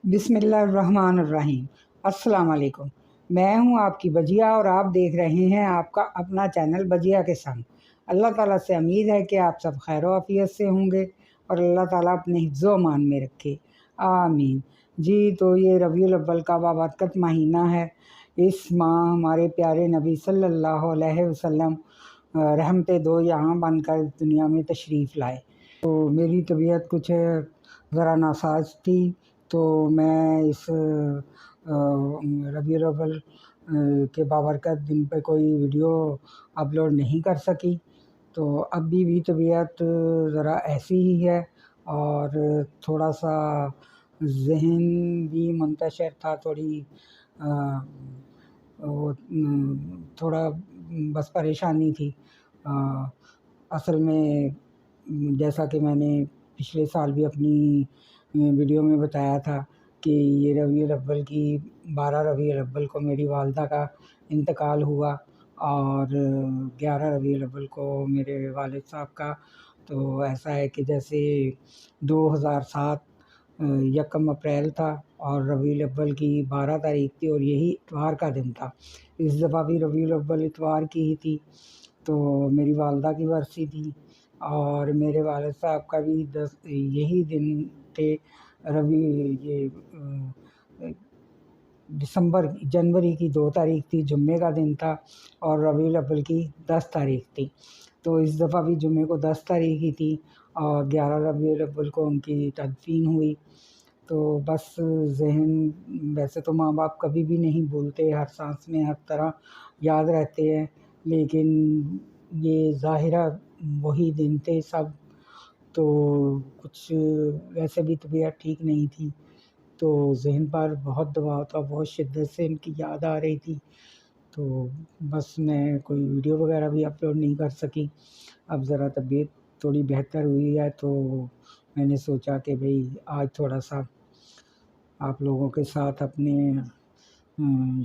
بسم اللہ الرحمن الرحیم۔ السلام علیکم، میں ہوں آپ کی بجیا اور آپ دیکھ رہے ہیں آپ کا اپنا چینل بجیا کے سنگ۔ اللہ تعالیٰ سے امید ہے کہ آپ سب خیر و عافیت سے ہوں گے اور اللہ تعالیٰ اپنے حفظ و امان میں رکھے، آمین۔ جی تو یہ ربیع الاول کا بابرکت مہینہ ہے۔ اس ماہ ہمارے پیارے نبی صلی اللہ علیہ وسلم رحمت دو یہاں بن کر دنیا میں تشریف لائے۔ تو میری طبیعت کچھ ذرا ناساز تھی، تو میں اس ربیع الاول کے بابرکت دن پہ کوئی ویڈیو اپلوڈ نہیں کر سکی۔ تو ابھی بھی طبیعت ذرا ایسی ہی ہے اور تھوڑا سا ذہن بھی منتشر تھا، تھوڑا بس پریشانی تھی۔ اصل میں جیسا کہ میں نے پچھلے سال بھی اپنی ویڈیو میں بتایا تھا کہ یہ ربیع الاول کی 12 ربیع الاول کو میری والدہ کا انتقال ہوا اور 11 ربیع الاول کو میرے والد صاحب کا۔ تو ایسا ہے کہ جیسے 2007 یکم اپریل تھا اور ربیع الاول کی 12 تاریخ تھی اور یہی اتوار کا دن تھا۔ اس دفعہ بھی ربیع الاول اتوار کی ہی تھی، تو میری والدہ کی برسی تھی اور میرے والد صاحب کا بھی یہی دن تھے۔ یہ جنوری کی 2 تاریخ تھی، جمعے کا دن تھا اور ربیع الاول کی 10 تاریخ تھی۔ تو اس دفعہ بھی جمعے کو 10 تاریخ ہی تھی اور 11 ربیع الاول کو ان کی تدفین ہوئی۔ تو بس ذہن، ویسے تو ماں باپ کبھی بھی نہیں بھولتے، ہر سانس میں ہر طرح یاد رہتے ہیں، لیکن یہ ظاہرہ وہی دن تھے سب۔ تو کچھ ویسے بھی طبیعت ٹھیک نہیں تھی، تو ذہن پر بہت دباؤ تھا، بہت شدت سے ان کی یاد آ رہی تھی۔ تو بس میں کوئی ویڈیو وغیرہ بھی اپلوڈ نہیں کر سکی۔ اب ذرا طبیعت تھوڑی بہتر ہوئی ہے، تو میں نے سوچا کہ بھئی آج تھوڑا سا آپ لوگوں کے ساتھ اپنے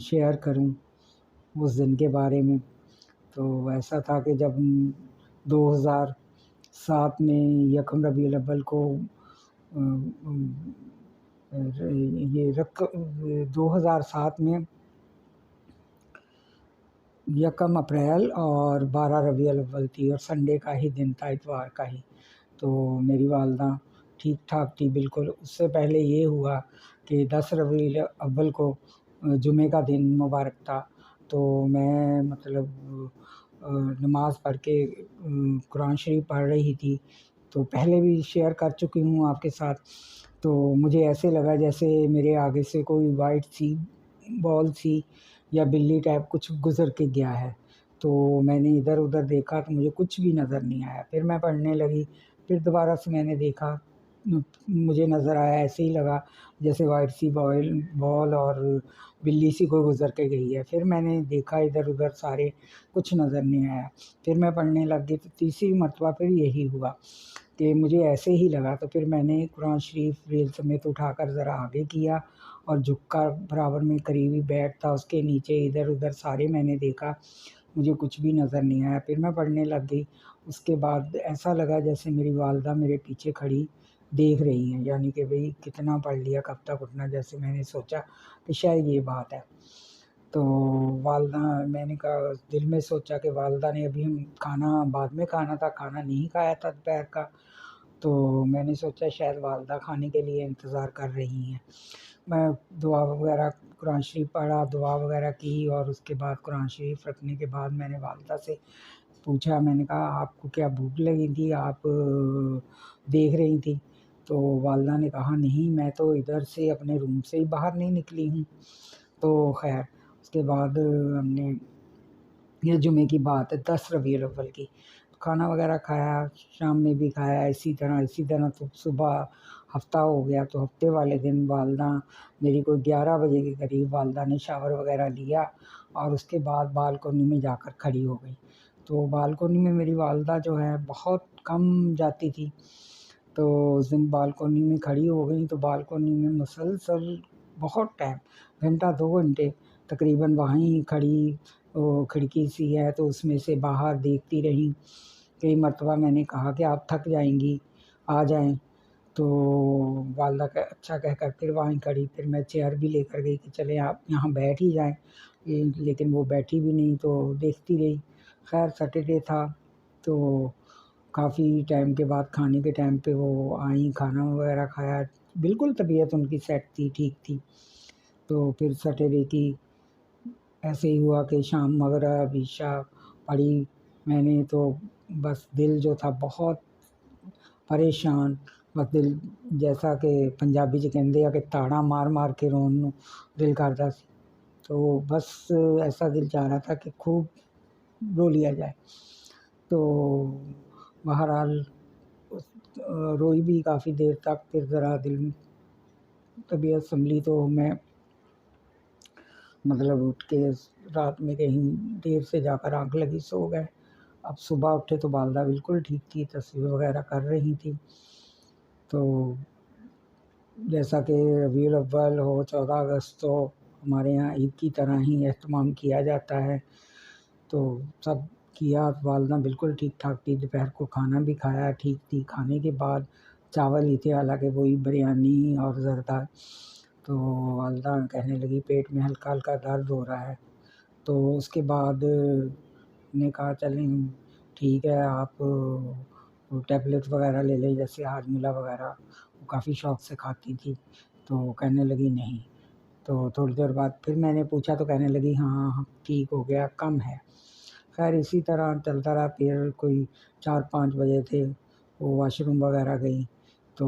شیئر کروں اس دن کے بارے میں۔ تو ایسا تھا کہ جب 2007 میں یکم ربیع الاول کو یہ 2007 میں یکم اپریل اور 12 ربیع الاول تھی اور سنڈے کا ہی دن تھا، اتوار کا ہی۔ تو میری والدہ ٹھیک ٹھاک تھی بالکل۔ اس سے پہلے یہ ہوا کہ 10 ربیع الاول کو جمعے کا دن مبارک تھا، تو میں نماز پڑھ کے قرآن شریف پڑھ رہی تھی۔ تو پہلے بھی شیئر کر چکی ہوں آپ کے ساتھ۔ تو مجھے ایسے لگا جیسے میرے آگے سے کوئی وائٹ سی بال سی یا بلی ٹائپ کچھ گزر کے گیا ہے۔ تو میں نے ادھر ادھر دیکھا تو مجھے کچھ بھی نظر نہیں آیا۔ پھر میں پڑھنے لگی، پھر دوبارہ سے میں نے دیکھا، مجھے نظر آیا، ایسے ہی لگا جیسے وائٹ سی بال اور بلی سی کوئی گزر کے گئی ہے۔ پھر میں نے دیکھا ادھر ادھر، سارے کچھ نظر نہیں آیا۔ پھر میں پڑھنے لگ گئی، تو تیسری مرتبہ پھر یہی ہوا کہ مجھے ایسے ہی لگا۔ تو پھر میں نے قرآن شریف ریل سمیت اٹھا کر ذرا آگے کیا اور جھک کر برابر میں قریبی بیڈ تھا، اس کے نیچے ادھر ادھر سارے میں نے دیکھا، مجھے کچھ بھی نظر نہیں آیا۔ پھر میں پڑھنے لگ گئی۔ اس کے بعد ایسا لگا جیسے میری والدہ میرے پیچھے کھڑی دیکھ رہی ہیں، یعنی کہ بھئی کتنا پڑھ لیا، کب تک اٹھنا، جیسے میں نے سوچا کہ شاید یہ بات ہے۔ تو والدہ، میں نے کہا، دل میں سوچا کہ والدہ نے ابھی کھانا بعد میں کھانا تھا، کھانا نہیں کھایا تھا دوپہر کا، تو میں نے سوچا شاید والدہ کھانے کے لیے انتظار کر رہی ہیں۔ میں دعا وغیرہ، قرآن شریف پڑھا، دعا وغیرہ کی اور اس کے بعد قرآن شریف رکھنے کے بعد میں نے والدہ سے پوچھا، میں نے کہا آپ کو کیا بھوک لگی تھی، آپ دیکھ رہی تھی؟ تو والدہ نے کہا نہیں، میں تو ادھر سے اپنے روم سے ہی باہر نہیں نکلی ہوں۔ تو خیر، اس کے بعد ہم نے، یہ جمعے کی بات ہے، 10 ربیع الاول کی، کھانا وغیرہ کھایا، شام میں بھی کھایا، اسی طرح تو صبح ہفتہ ہو گیا۔ تو ہفتے والے دن والدہ میری کوئی 11 بجے کے قریب والدہ نے شاور وغیرہ لیا اور اس کے بعد بالکونی میں جا کر کھڑی ہو گئی۔ تو بالکونی میں میری والدہ جو ہے بہت کم جاتی تھی، تو اس دن بالکونی میں کھڑی ہو گئی۔ تو بالکونی میں مسلسل بہت ٹائم، گھنٹہ 2 گھنٹے تقریباً وہیں کھڑی، کھڑکی سی ہے تو اس میں سے باہر دیکھتی رہی۔ کئی مرتبہ میں نے کہا کہ آپ تھک جائیں گی، آ جائیں۔ تو والدہ کا اچھا کہہ کر پھر وہیں کھڑی، پھر میں چیئر بھی لے کر گئی کہ چلیں آپ یہاں بیٹھ ہی جائیں، لیکن وہ بیٹھی بھی نہیں، تو دیکھتی رہی۔ خیر سیٹرڈے تھا تو کافی ٹائم کے بعد کھانے کے ٹائم پہ وہ آئیں، کھانا وغیرہ کھایا، بالکل طبیعت ان کی سیٹ تھی، ٹھیک تھی۔ تو پھر سیٹرڈے کی ایسے ہی ہوا کہ شام مغرب عشاء پڑھی میں نے، تو بس دل جو تھا بہت پریشان، بس دل جیسا کہ پنجابی چ کہندے آ کہ تاڑاں مار مار کے رون نوں دل کردا سی۔ تو بس ایسا دل چاہ رہا تھا کہ خوب رو لیا جائے۔ تو بہرحال روئی بھی کافی دیر تک، پھر ذرا دل طبیعت سنبھلی تو میں مطلب اٹھ کے رات میں کہیں دیر سے جا کر آنکھ لگی سو گئے۔ اب صبح اٹھے تو والدہ بالکل ٹھیک تھی، تصویر وغیرہ کر رہی تھی۔ تو جیسا کہ ربیع الاول ہو، 14 اگست ہو، ہمارے یہاں عید کی طرح ہی اہتمام کیا جاتا ہے، تو سب کیا۔ والدہ بالکل ٹھیک ٹھاک تھی، دوپہر کو کھانا بھی کھایا، ٹھیک تھی۔ کھانے کے بعد چاول ہی تھے، حالانکہ وہی بریانی اور زردہ، تو والدہ کہنے لگی پیٹ میں ہلکا ہلکا درد ہو رہا ہے۔ تو اس کے بعد نے کہا چلیں ٹھیک ہے، آپ ٹیبلٹ وغیرہ لے لیں، جیسے ہاجمولا وغیرہ، وہ کافی شوق سے کھاتی تھی۔ تو کہنے لگی نہیں۔ تو تھوڑی دیر بعد پھر میں نے پوچھا تو کہنے لگی ہاں ٹھیک ہو گیا، کم ہے۔ خیر اسی طرح چلتا رہا، پھر کوئی 4-5 بجے تھے، وہ واش روم وغیرہ گئی، تو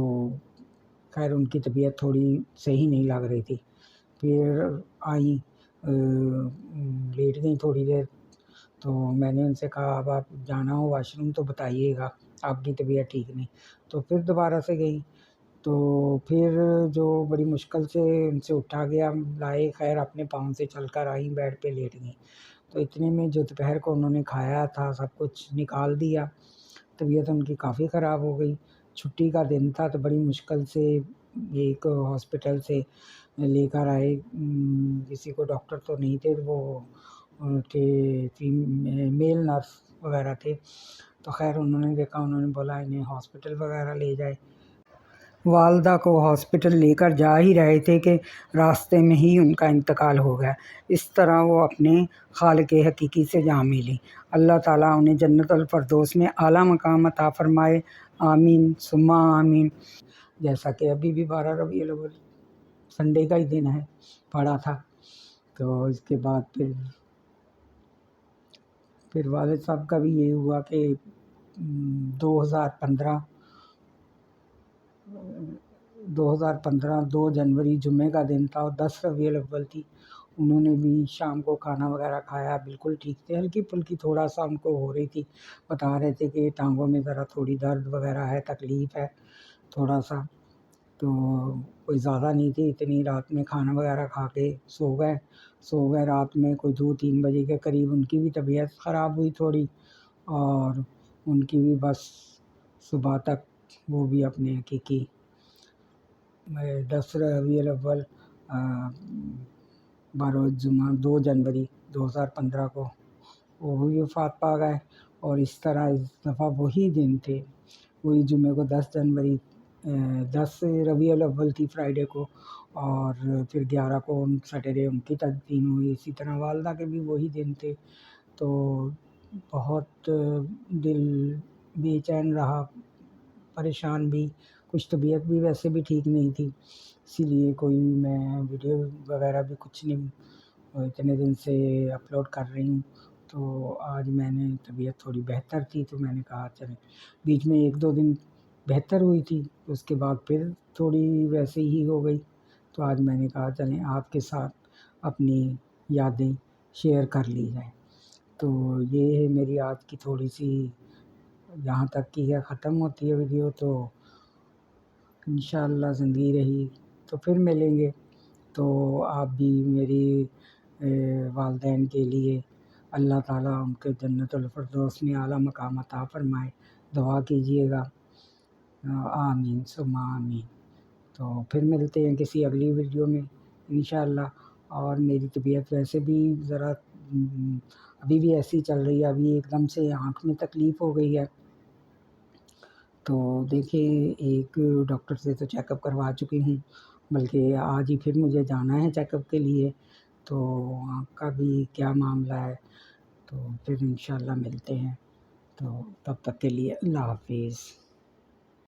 خیر ان کی طبیعت تھوڑی صحیح نہیں لگ رہی تھی۔ پھر آئیں، لیٹ گئیں تھوڑی دیر، تو میں نے ان سے کہا اب آپ جانا ہو واش روم تو بتائیے گا، آپ کی طبیعت ٹھیک نہیں۔ تو پھر دوبارہ سے گئی، تو پھر جو بڑی مشکل سے ان سے اٹھا گیا، لائے، خیر اپنے پاؤں سے چل کر آئیں، بیڈ پہ لیٹ گئیں۔ تو اتنے میں جو دوپہر کو انہوں نے کھایا تھا سب کچھ نکال دیا، طبیعت ان کی کافی خراب ہو گئی۔ چھٹی کا دن تھا تو بڑی مشکل سے ایک ہاسپٹل سے لے کر آئے، کسی کو ڈاکٹر تو نہیں تھے، وہ تھے میل نرس وغیرہ تھے۔ تو خیر انہوں نے دیکھا، انہوں نے بولا انہیں ہاسپٹل وغیرہ لے جائے۔ والدہ کو ہاسپٹل لے کر جا ہی رہے تھے کہ راستے میں ہی ان کا انتقال ہو گیا۔ اس طرح وہ اپنے خالق حقیقی سے جا ملی۔ اللہ تعالیٰ انہیں جنت الفردوس میں اعلیٰ مقام عطا فرمائے، آمین ثم آمین۔ جیسا کہ ابھی بھی 12 ربیع الاول سنڈے کا ہی دن ہے، پڑا تھا۔ تو اس کے بعد پھر والد صاحب کا بھی یہ ہوا کہ 2015 2 جنوری جمعے کا دن تھا اور 10 ربیع الاول تھی۔ انہوں نے بھی شام کو کھانا وغیرہ کھایا، بالکل ٹھیک تھے، ہلکی پھلکی تھوڑا سا ان کو ہو رہی تھی، بتا رہے تھے کہ ٹانگوں میں ذرا تھوڑی درد وغیرہ ہے، تکلیف ہے تھوڑا سا، تو کوئی زیادہ نہیں تھی اتنی۔ رات میں کھانا وغیرہ کھا کے سو گئے رات میں کوئی 2-3 بجے کے قریب ان کی بھی طبیعت خراب ہوئی تھوڑی، اور ان کی بھی بس صبح تک وہ بھی اپنے حقیقی 10 ربیع الاول بروز جمعہ 2 جنوری 2015 کو وہ بھی وفات پا گئے۔ اور اس طرح اس دفعہ وہی دن تھے، وہی جمعے کو 10 ربیع الاول تھی فرائیڈے کو، اور پھر 11 کو سیٹرڈے ان کی تدفین ہوئی۔ اسی طرح والدہ کے بھی وہی دن تھے، تو بہت دل بے چین رہا، پریشان بھی، کچھ طبیعت بھی ویسے بھی ٹھیک نہیں تھی، اسی لیے کوئی میں ویڈیو وغیرہ بھی کچھ نہیں اتنے دن سے اپلوڈ کر رہی ہوں۔ تو آج میں نے طبیعت تھوڑی بہتر تھی تو میں نے کہا چلیں، بیچ میں 1-2 دن بہتر ہوئی تھی، اس کے بعد پھر تھوڑی ویسے ہی ہو گئی، تو آج میں نے کہا چلیں آپ کے ساتھ اپنی یادیں شیئر کر لی جائیں۔ تو یہ ہے میری آج کی تھوڑی سی، یہاں تک کی ہے، ختم ہوتی ہے ویڈیو، تو انشاءاللہ زندگی رہی تو پھر ملیں گے۔ تو آپ بھی میری والدین کے لیے اللہ تعالیٰ ان کے جنت الفردوس میں اعلیٰ مقام عطا فرمائے، دعا کیجیے گا، آمین ثم آمین۔ تو پھر ملتے ہیں کسی اگلی ویڈیو میں انشاءاللہ۔ اور میری طبیعت ویسے بھی ذرا ابھی بھی ایسی چل رہی ہے، ابھی ایک دم سے آنکھ میں تکلیف ہو گئی ہے، تو دیکھیے ایک ڈاکٹر سے تو چیک اپ کروا چکی ہوں، بلکہ آج ہی پھر مجھے جانا ہے چیک اپ کے لیے، تو آپ کا بھی کیا معاملہ ہے؟ تو پھر انشاءاللہ ملتے ہیں، تو تب تک کے لیے اللہ حافظ۔